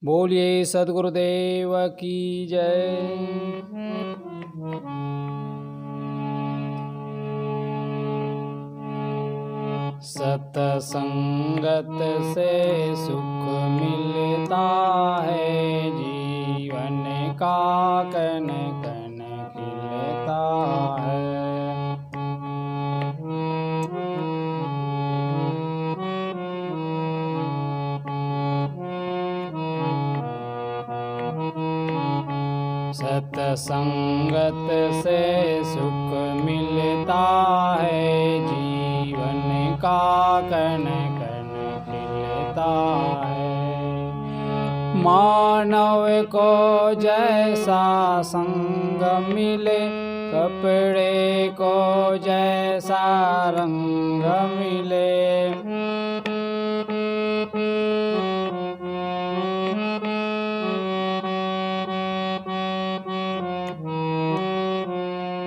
बोलिए सद्गुरुदेव की जय। सत्संगत से सुख मिलता है, जीवन का कण कण खिलता है। सत्संगत से सुख मिलता है, जीवन का कण कण खिलता है। मानव को जैसा संग मिले, कपड़े को जैसा रंग मिले।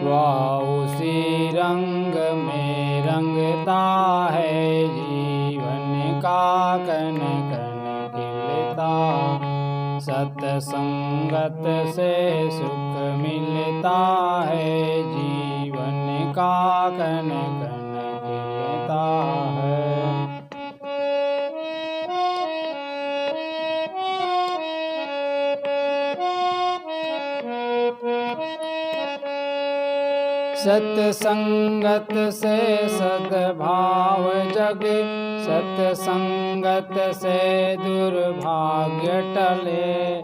वह उसी रंग में रंगता है, जीवन का कण कण खिलता। सत्संगत से सुख मिलता है, जीवन का कण कण खिलता है। सत्संगत से सद्भाव जगे, सत्संगत से दुर्भाग्य टले।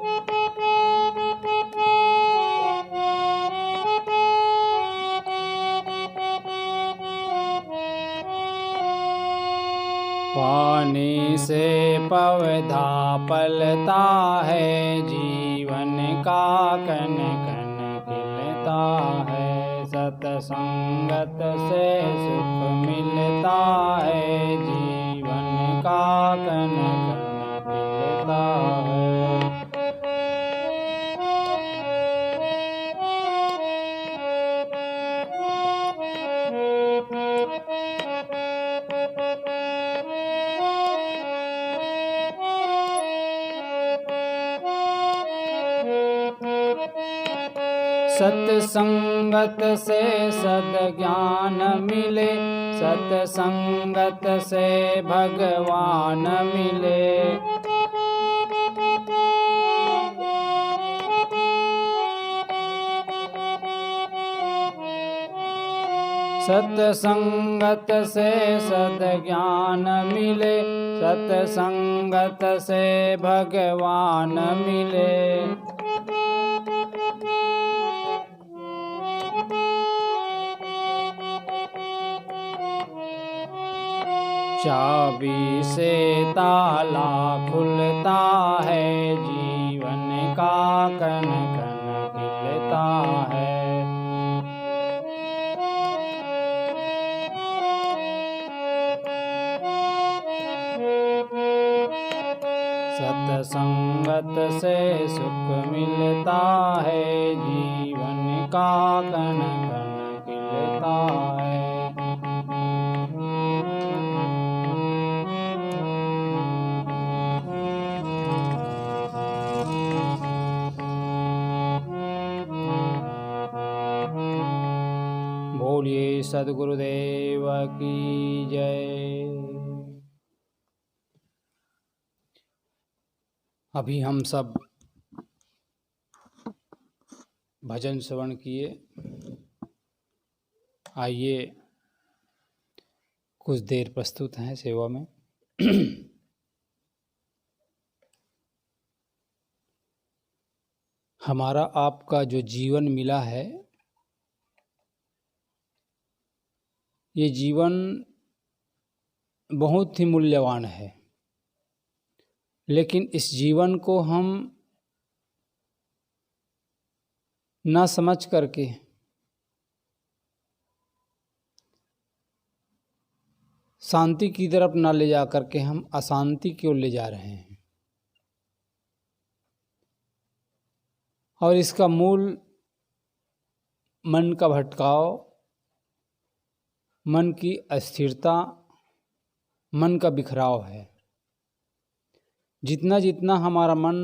पानी से पौधा पलता है, जीवन का कण कण खिलता है। सत्संगत से सुख मिलता है, जीवन का कण कण खिलता है। सत्संगत से सद्ज्ञान मिले, सत्संगत से भगवान मिले। सत्संगत से सद्ज्ञान मिले, सत्संगत से भगवान मिले। चाबी से ताला खुलता है, जीवन का कण कण खिलता है। सत्संगत से सुख मिलता है, जीवन का कण कण खिलता है। बोलिए सद्गुरुदेव की जय। अभी हम सब भजन श्रवण किए। आइए कुछ देर प्रस्तुत हैं सेवा में। हमारा आपका जो जीवन मिला है, ये जीवन बहुत ही मूल्यवान है, लेकिन इस जीवन को हम ना समझ करके शांति की तरफ ना ले जा करके हम अशांति की ओर ले जा रहे हैं। और इसका मूल मन का भटकाव, मन की अस्थिरता, मन का बिखराव है। जितना जितना हमारा मन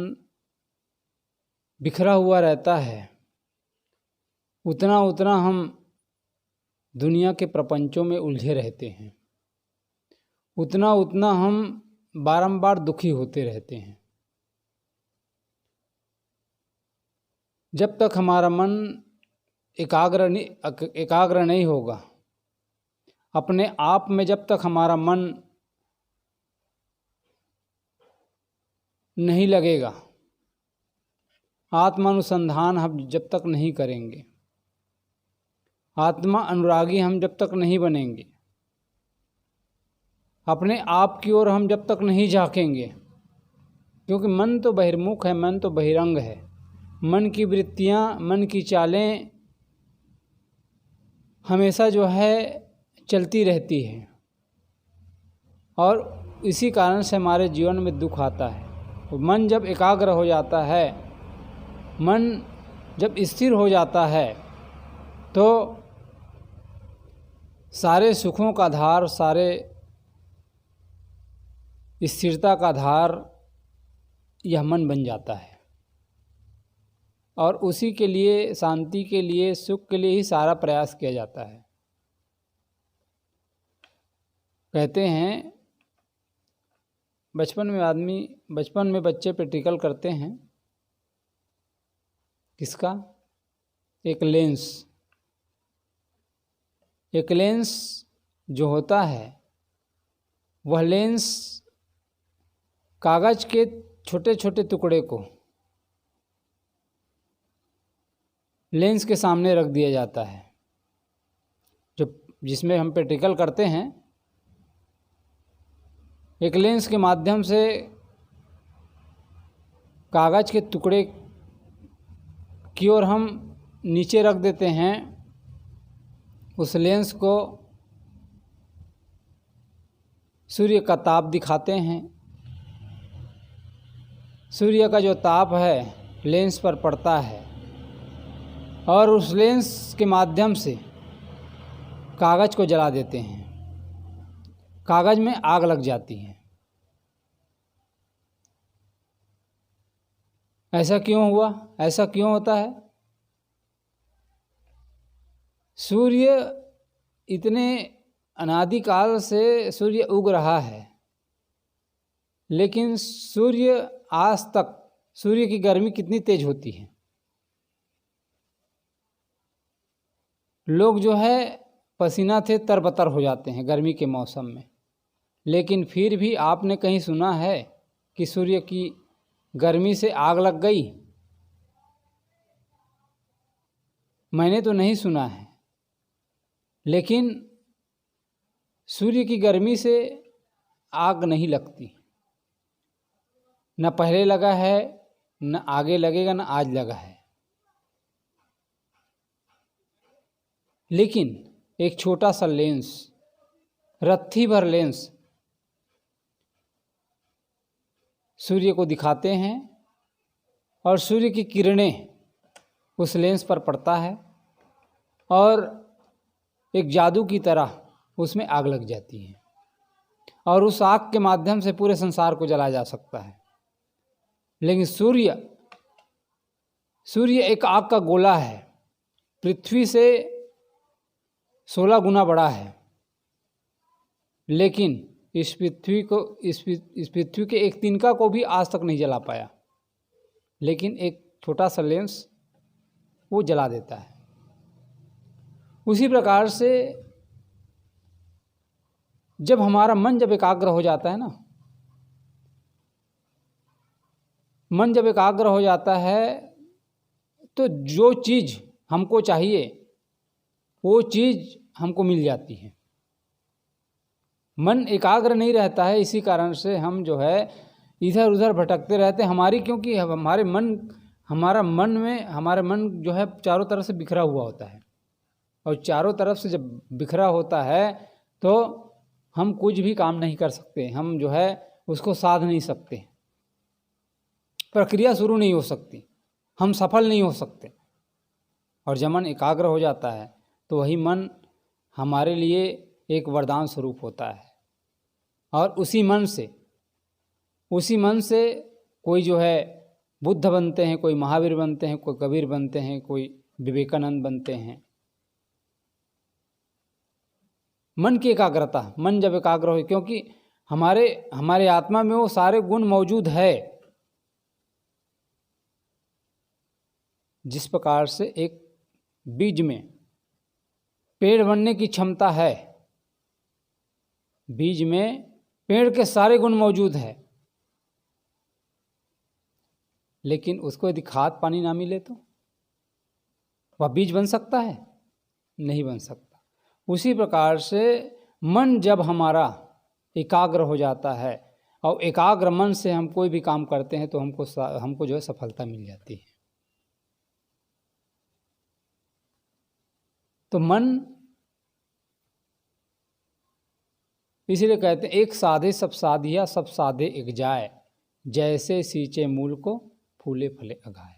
बिखरा हुआ रहता है उतना उतना हम दुनिया के प्रपंचों में उलझे रहते हैं, उतना उतना हम बारंबार दुखी होते रहते हैं। जब तक हमारा मन एकाग्र नहीं होगा, अपने आप में जब तक हमारा मन नहीं लगेगा, आत्मानुसंधान हम जब तक नहीं करेंगे, आत्मा अनुरागी हम जब तक नहीं बनेंगे, अपने आप की ओर हम जब तक नहीं झांकेंगे, क्योंकि मन तो बहिर्मुख है, मन तो बहिरंग है। मन की वृत्तियाँ, मन की चालें हमेशा जो है चलती रहती है और इसी कारण से हमारे जीवन में दुख आता है। तो मन जब एकाग्र हो जाता है, मन जब स्थिर हो जाता है, तो सारे सुखों का धार, सारे स्थिरता का धार यह मन बन जाता है और उसी के लिए, शांति के लिए, सुख के लिए ही सारा प्रयास किया जाता है। कहते हैं बचपन में बच्चे प्रैक्टिकल करते हैं किसका? एक लेंस जो होता है, वह लेंस कागज के छोटे छोटे टुकड़े को लेंस के सामने रख दिया जाता है। जिसमें हम प्रैक्टिकल करते हैं, एक लेंस के माध्यम से कागज के टुकड़े की ओर हम नीचे रख देते हैं। उस लेंस को सूर्य का ताप दिखाते हैं। सूर्य का जो ताप है लेंस पर पड़ता है और उस लेंस के माध्यम से कागज को जला देते हैं। कागज में आग लग जाती है। ऐसा क्यों हुआ? ऐसा क्यों होता है? सूर्य इतने अनादिकाल से सूर्य उग रहा है, लेकिन सूर्य आज तक, सूर्य की गर्मी कितनी तेज होती है। लोग जो है पसीना से तरबतर हो जाते हैं गर्मी के मौसम में, लेकिन फिर भी आपने कहीं सुना है कि सूर्य की गर्मी से आग लग गई? मैंने तो नहीं सुना है। लेकिन सूर्य की गर्मी से आग नहीं लगती, न पहले लगा है, न आगे लगेगा, न आज लगा है। लेकिन एक छोटा सा लेंस, रत्ती भर लेंस सूर्य को दिखाते हैं और सूर्य की किरणें उस लेंस पर पड़ता है और एक जादू की तरह उसमें आग लग जाती है और उस आग के माध्यम से पूरे संसार को जलाया जा सकता है। लेकिन सूर्य एक आग का गोला है, पृथ्वी से 16 गुना बड़ा है, लेकिन इस पृथ्वी के एक तिनका को भी आज तक नहीं जला पाया। लेकिन एक छोटा सा लेंस वो जला देता है। उसी प्रकार से जब हमारा मन जब एकाग्र हो जाता है ना, मन जब एकाग्र हो जाता है तो जो चीज़ हमको चाहिए वो चीज़ हमको मिल जाती है। मन एकाग्र नहीं रहता है, इसी कारण से हम जो है इधर उधर भटकते रहते हैं। क्योंकि हमारा मन जो है चारों तरफ से बिखरा हुआ होता है और चारों तरफ से जब बिखरा होता है तो हम कुछ भी काम नहीं कर सकते, हम जो है उसको साध नहीं सकते, प्रक्रिया शुरू नहीं हो सकती, हम सफल नहीं हो सकते। और जब मन एकाग्र हो जाता है तो वही मन हमारे लिए एक वरदान स्वरूप होता है और उसी मन से, उसी मन से कोई जो है बुद्ध बनते हैं, कोई महावीर बनते हैं, कोई कबीर बनते हैं, कोई विवेकानंद बनते हैं। मन की एकाग्रता, मन जब एकाग्र हो, क्योंकि हमारे आत्मा में वो सारे गुण मौजूद है। जिस प्रकार से एक बीज में पेड़ बनने की क्षमता है, बीज में पेड़ के सारे गुण मौजूद है, लेकिन उसको यदि खाद पानी ना मिले तो वह बीज बन सकता है? नहीं बन सकता। उसी प्रकार से मन जब हमारा एकाग्र हो जाता है और एकाग्र मन से हम कोई भी काम करते हैं तो हमको जो है सफलता मिल जाती है। तो मन, इसीलिए कहते हैं एक साधे सब साधिया, सब साधे एक जाए, जैसे सींचे मूल को फूले फले अगाए।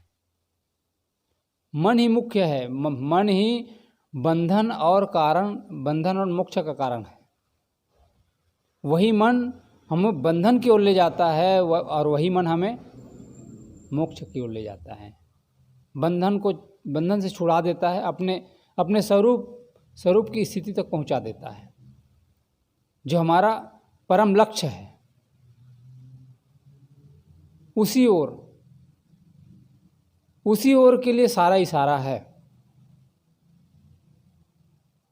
मन ही मुख्य है, मन ही बंधन और मोक्ष का कारण है। वही मन हमें बंधन की ओर ले जाता है और वही मन हमें मोक्ष की ओर ले जाता है। बंधन से छुड़ा देता है, अपने स्वरूप की स्थिति तक पहुंचा देता है, जो हमारा परम लक्ष्य है। उसी ओर के लिए सारा इशारा है।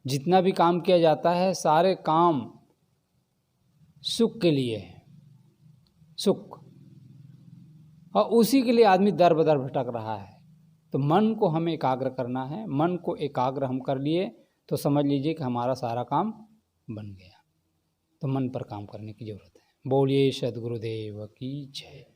जितना भी काम किया जाता है, सारे काम सुख के लिए है, सुख, और उसी के लिए आदमी दर बदर भटक रहा है। तो मन को हमें एकाग्र करना है। मन को एकाग्र हम कर लिए तो समझ लीजिए कि हमारा सारा काम बन गया। तो मन पर काम करने की जरूरत है। बोलिए सद्गुरुदेव की जय।